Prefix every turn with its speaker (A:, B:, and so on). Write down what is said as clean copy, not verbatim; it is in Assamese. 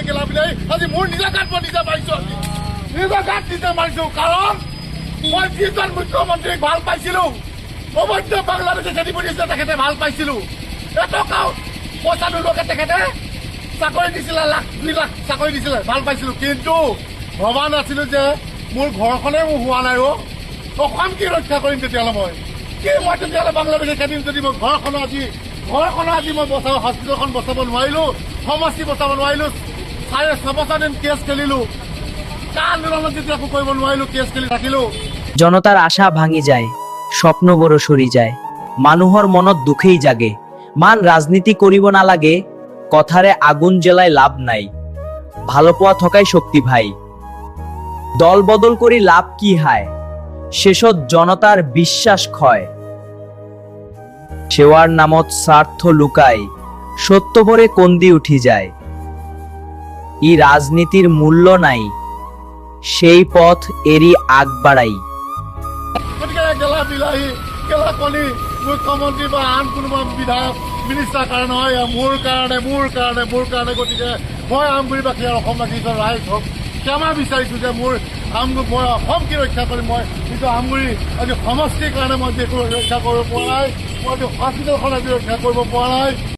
A: বিলাহী আজি মোৰ নিজা গাঁত মই নিজে মাৰিছো নিজা গাঁত নিজে মাৰিছো কাৰণ মই যিজন মুখ্যমন্ত্ৰীক ভাল পাইছিলো অবৈধ বাংলাদেশে খেতি কৰিছিলে তেখেতে ভাল পাইছিলো এটকাও পইচা নোলোৱাকে তেখেতে চাকৰি দিছিলে লাখ 2 লাখ চাকৰি দিছিলে ভাল পাইছিলো কিন্তু ভবা নাছিলো যে মোৰ ঘৰখনে মোৰ হোৱা নাই অসম কি ৰক্ষা কৰিম তেতিয়াহ'লে মই তেতিয়াহ'লে বাংলাদেশে খেদিম যদি মই ঘৰখনো আজি মই বচাব হস্পিটেলখন বচাব নোৱাৰিলো সমষ্টি বচাব নোৱাৰিলো 6.5 বছৰ দিন কেছ খেলিলো আন্দোলনত যেতিয়া একো কৰিব নোৱাৰিলো কেছ খেলি থাকিলো
B: জনতাৰ আশা ভাঙি যায় স্বপ্নবোৰ সৰি যায় মানুহৰ মনত দুখেই জাগে মান ৰাজনীতি কৰিব নালাগে কথাৰে আগুন জ্বলাই লাভ নাই ভালপোৱা থকাই শক্তি ভাই দল বদল কৰি লাভ কি হায় শেষত জনতাৰ বিশ্বাস ক্ষয় সেৱাৰ নামত স্বাৰ্থ লুকাই সত্যবোৰে কন্দি উঠি যায় ই ৰাজনীতিৰ মূল্য নাই সেই পথ এৰি আগবাঢ়াই
A: গতিকে গেলা বিলাহী গেলা কণী মুখ্যমন্ত্ৰী বা আন কোনোবা বিধায়ক মিনিষ্টাৰ কাৰণে নহয় মোৰ কাৰণে গতিকে মই আমগুৰিবাসী আৰু অসমবাসী ৰাইজ হওক ক্ষমা বিচাৰিছো যে মই অসম কি ৰক্ষা কৰিম মই কিন্তু আমগুৰি আজি সমষ্টিৰ কাৰণে মই একো ৰক্ষা কৰিব পৰা নাই মই হস্পিটেলখন আজি ৰক্ষা কৰিব পৰা নাই